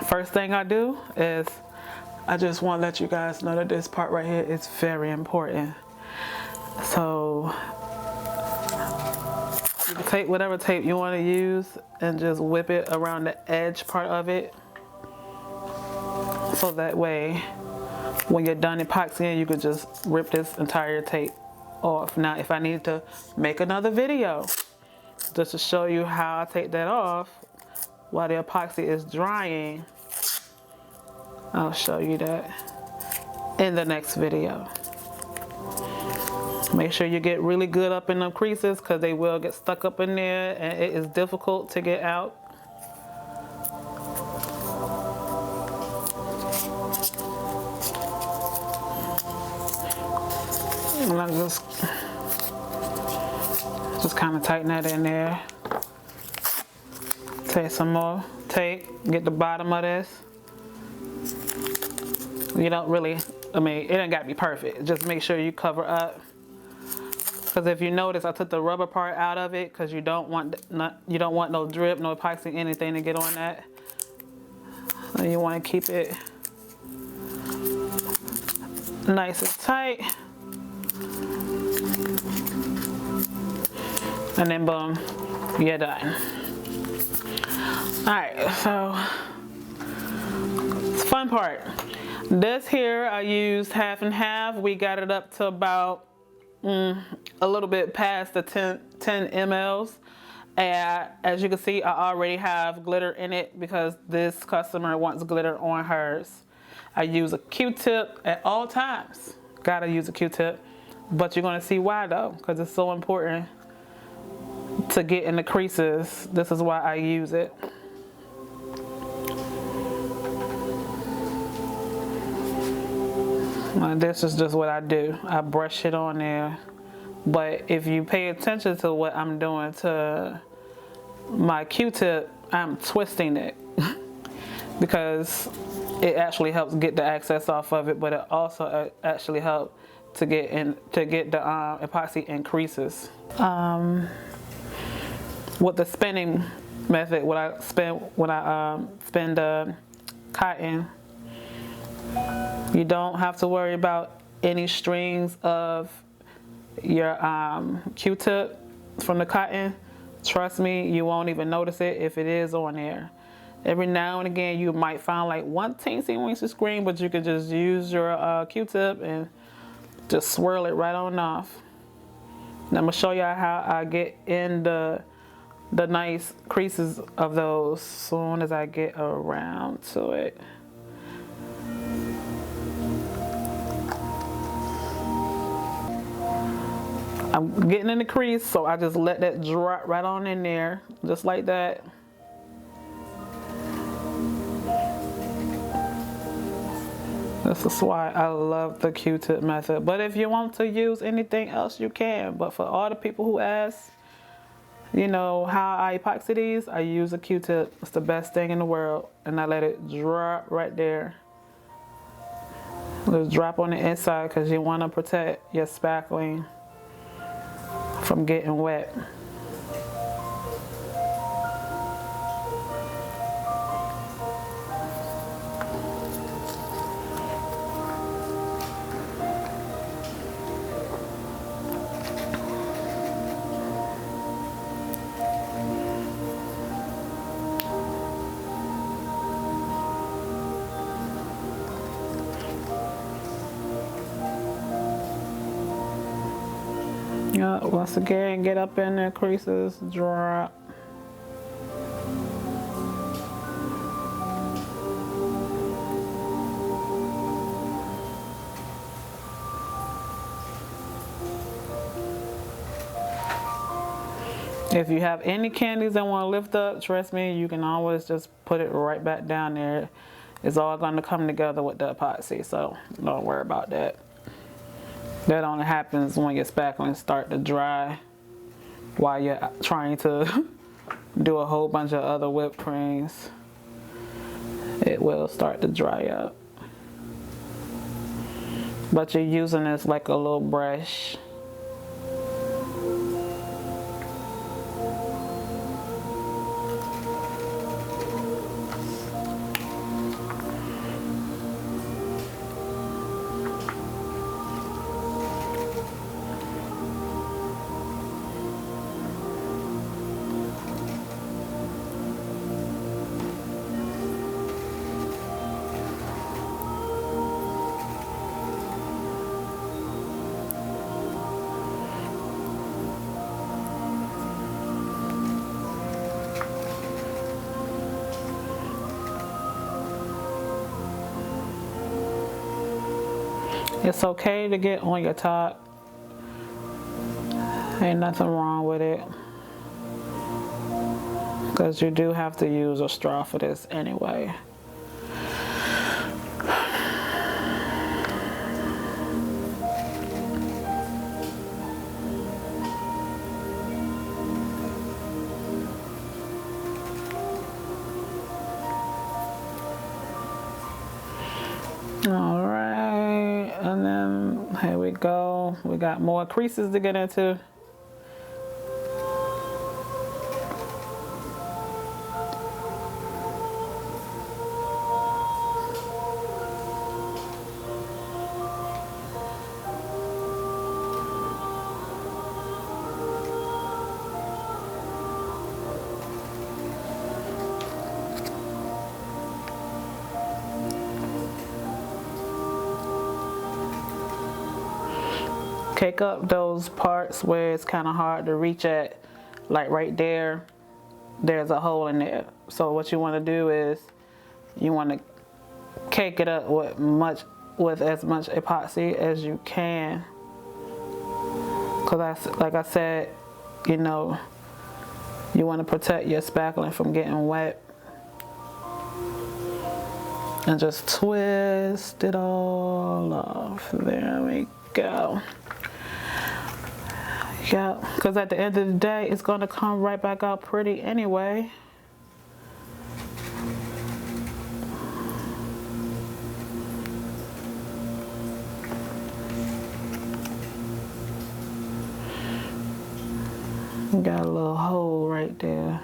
First thing I do is I just want to let you guys know that this part right here is very important. So you can take whatever tape you want to use and just whip it around the edge part of it. So that way, when you're done epoxying, you can just rip this entire tape off. Now, if I need to make another video just to show you how I take that off while the epoxy is drying, I'll show you that in the next video. Make sure you get really good up in the creases because they will get stuck up in there and it is difficult to get out. And I just kind of tighten that in there. Take some more tape, get the bottom of this. You don't really, I mean, it ain't got to be perfect. Just make sure you cover up. Because if you notice, I took the rubber part out of it because you don't want no drip, no epoxy, anything to get on that. So you want to keep it nice and tight. And then boom, you're done. Alright, so it's the fun part. This here I used half and half. We got it up to about a little bit past the 10 mLs. And as you can see, I already have glitter in it because this customer wants glitter on hers. I use a Q-tip at all times. Gotta use a Q-tip. But you're gonna see why though, because it's so important to get in the creases. This is why I use it. This is just what I do. I brush it on there. But if you pay attention to what I'm doing to my Q-tip, I'm twisting it because it actually helps get the excess off of it, but it also actually helps to get the epoxy in creases. With the spinning method, when I spin the cotton, you don't have to worry about any strings of your Q-tip from the cotton. Trust me, you won't even notice it if it is on there. Every now and again, you might find like one teensy-weensy screen, but you could just use your Q-tip and just swirl it right on off. And I'm gonna show y'all how I get in the nice creases of those as soon as I get around to it. I'm getting in the crease, so I just let that drop right on in there, just like that. This is why I love the Q-tip method. But if you want to use anything else, you can. But for all the people who ask, you know, how I epoxy these, I use a Q-tip. It's the best thing in the world. And I let it drop right there. Just drop on the inside because you want to protect your spackling from getting wet. Yeah, once again, get up in the creases, drop. If you have any candies that want to lift up, trust me, you can always just put it right back down there. It's all going to come together with the epoxy, so don't worry about that. That only happens when your spackling start to dry while you're trying to do a whole bunch of other whipped creams. It will start to dry up. But you're using this like a little brush. It's okay to get on your top. Ain't nothing wrong with it. Because you do have to use a straw for this anyway. All right, and then here we go. We got more creases to get into. Cake up those parts where it's kind of hard to reach at, like right there, there's a hole in there. So what you want to do is you want to cake it up with as much epoxy as you can. Because like I said, you know, you want to protect your spackling from getting wet. And just twist it all off. There we go. Yeah, because at the end of the day, it's going to come right back out pretty anyway. Got a little hole right there.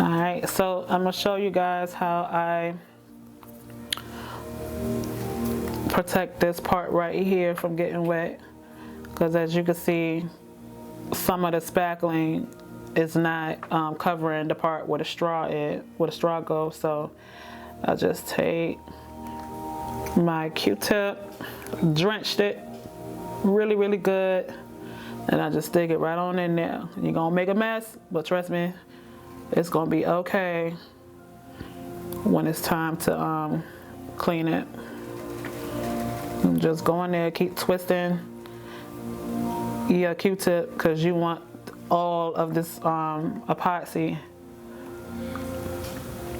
Alright, so I'm going to show you guys how I protect this part right here from getting wet, because as you can see, some of the spackling is not covering the part where the straw goes. So I just take my Q-tip, drenched it really good, and I just stick it right on in there. You're gonna make a mess, but trust me, it's gonna be okay when it's time to clean it. And just go in there, keep twisting your Q-tip, because you want all of this epoxy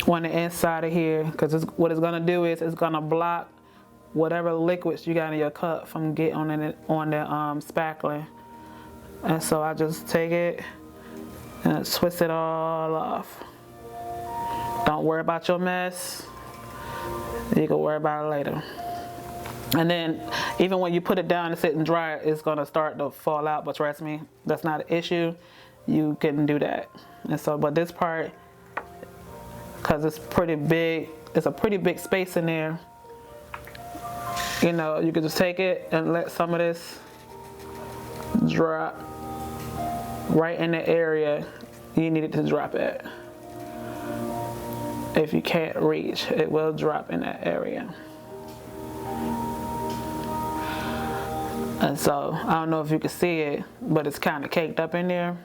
on the inside of here, because what it's gonna do is it's gonna block whatever liquids you got in your cup from getting on the spackling. And so I just take it and twist it all off. Don't worry about your mess. You can worry about it later. And then even when you put it down and sit and dry, it's gonna start to fall out, but trust me, that's not an issue. You can do that. And so, but this part, because it's pretty big, it's a pretty big space in there, you know, you can just take it and let some of this drop right in the area you need it to drop at. If you can't reach, it will drop in that area. And so, I don't know if you can see it, but it's kind of caked up in there.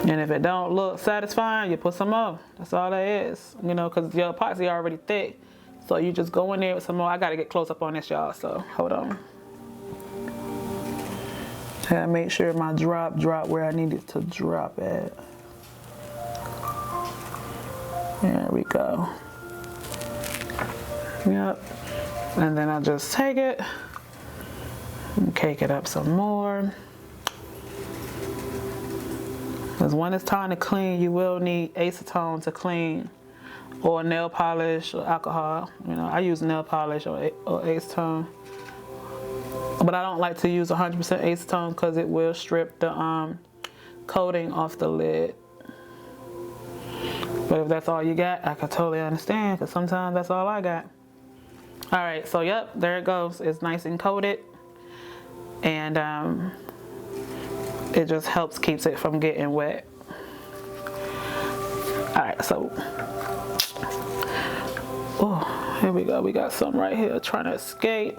And if it don't look satisfying, you put some more. That's all that is. You know, because your epoxy already thick. So you just go in there with some more. I got to get close up on this, y'all, so hold on. I gotta make sure my drop where I need it to drop at. There we go. Yep. And then I just take it and cake it up some more. Because when it's time to clean, you will need acetone to clean, or nail polish or alcohol. You know, I use nail polish or acetone. But I don't like to use 100% acetone because it will strip the coating off the lid. But if that's all you got, I can totally understand, because sometimes that's all I got. All right, so yep, there it goes. It's nice and coated. And it just helps keeps it from getting wet. All right, so, oh, here we go. We got some right here trying to escape.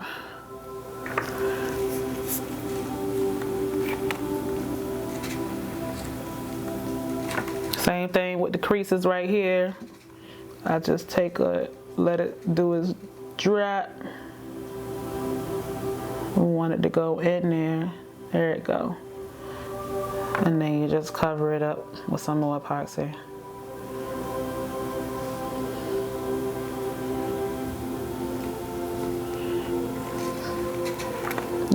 Same thing with the creases right here. I just let it do its drop. We want it to go in there. There it go. And then you just cover it up with some more epoxy.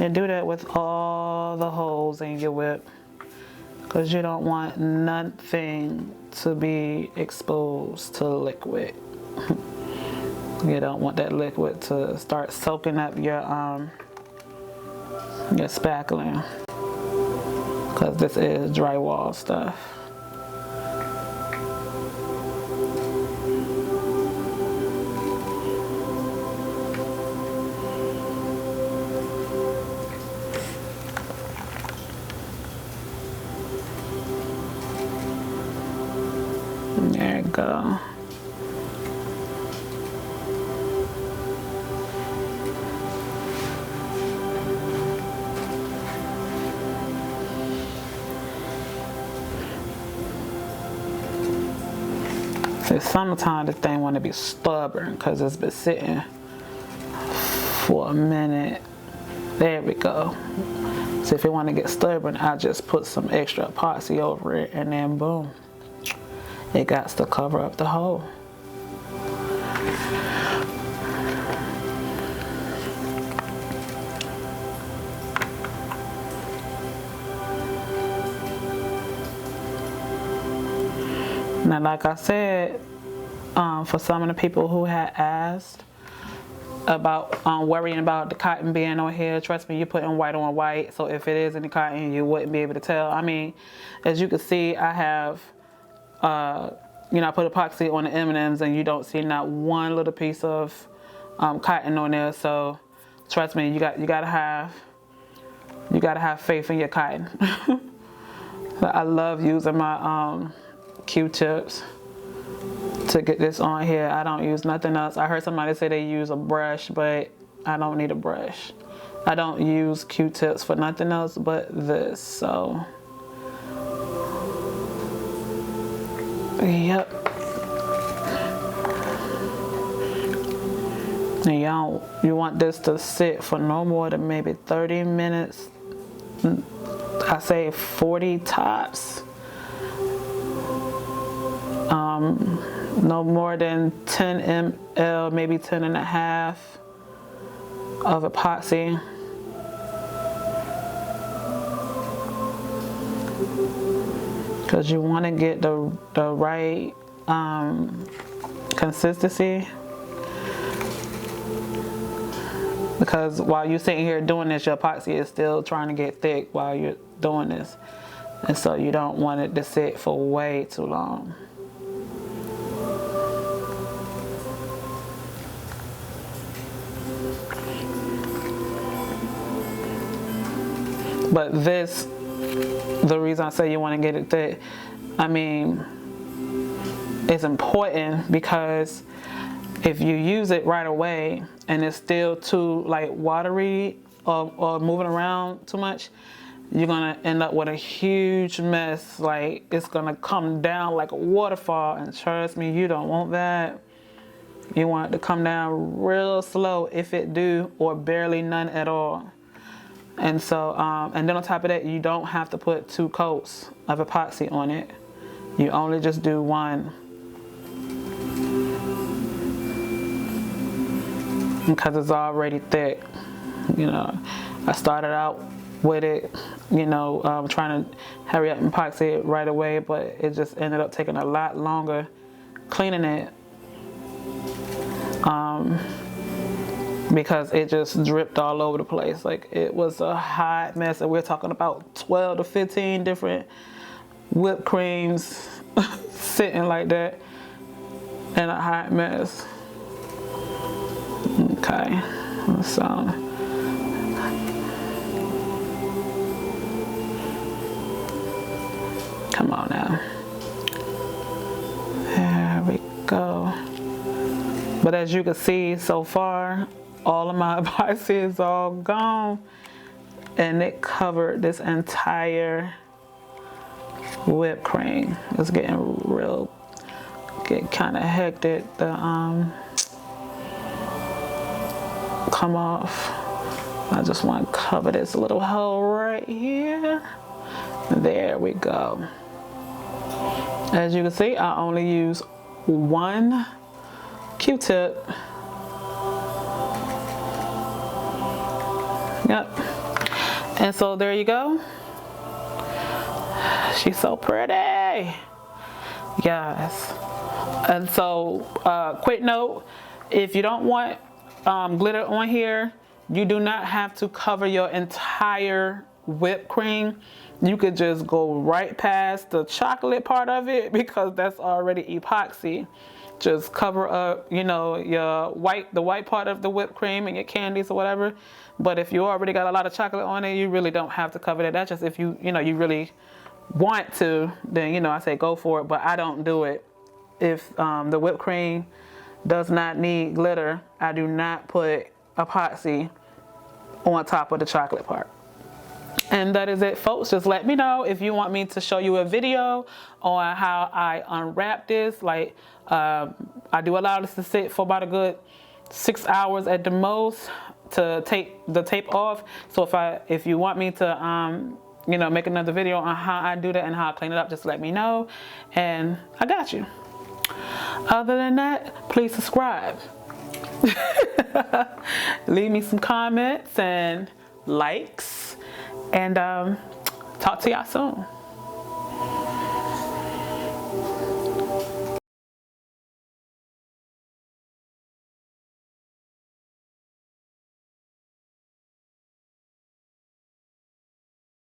And do that with all the holes in your whip, because you don't want nothing to be exposed to liquid. You don't want that liquid to start soaking up your spackling, because this is drywall stuff. There you go. See, summertime this thing want to be stubborn because it's been sitting for a minute. There we go. So if you want to get stubborn, I just put some extra epoxy over it, and then boom, it got to cover up the hole. Now, like I said, for some of the people who had asked about worrying about the cotton being on here, trust me, you're putting white on white, so if it is any cotton, you wouldn't be able to tell. I mean, as you can see, I have, you know, I put epoxy on the M&Ms, and you don't see not one little piece of cotton on there. So, trust me, you gotta have faith in your cotton. I love using my Q-tips to get this on here. I don't use nothing else. I heard somebody say they use a brush, but I don't need a brush. I don't use Q-tips for nothing else but this. So, yep. And you want this to sit for no more than maybe 30 minutes. I say 40 tops. No more than 10 ml, maybe 10 and a half of epoxy. Because you want to get the right consistency. Because while you're sitting here doing this, your epoxy is still trying to get thick while you're doing this. And so you don't want it to sit for way too long. But this, the reason I say you want to get it thick, I mean, it's important because if you use it right away and it's still too like watery or moving around too much, you're gonna end up with a huge mess. Like, it's gonna come down like a waterfall, and trust me, you don't want that. You want it to come down real slow, if it do, or barely none at all. And so, and then on top of that, you don't have to put 2 coats of epoxy on it. You only just do 1. Because it's already thick. You know, I started out with it, you know, trying to hurry up and epoxy it right away, but it just ended up taking a lot longer cleaning it. Because it just dripped all over the place. Like, it was a hot mess, and we're talking about 12 to 15 different whipped creams sitting like that in a hot mess. Okay, so come on now. There we go. But as you can see so far, all of my epoxy is all gone, and it covered this entire whipped cream. It's getting kind of hectic to come off. I just want to cover this little hole right here. There we go. As you can see, I only use one Q-tip. Yep. And so there you go. She's so pretty. Yes. And so, quick note, if you don't want glitter on here, you do not have to cover your entire whipped cream. You could just go right past the chocolate part of it because that's already epoxy. Just cover up, you know, the white part of the whipped cream and your candies or whatever. But if you already got a lot of chocolate on it, you really don't have to cover that. That's just if you you really want to, then I say go for it. But I don't do it. If the whipped cream does not need glitter, I do not put epoxy on top of the chocolate part. And that is it, folks. Just let me know if you want me to show you a video on how I unwrap this. Like I do allow this to sit for about a good 6 hours at the most to take the tape off. So if you want me to make another video on how I do that and how I clean it up, just let me know and I got you. Other than that, please subscribe. Leave me some comments and likes, and talk to y'all soon.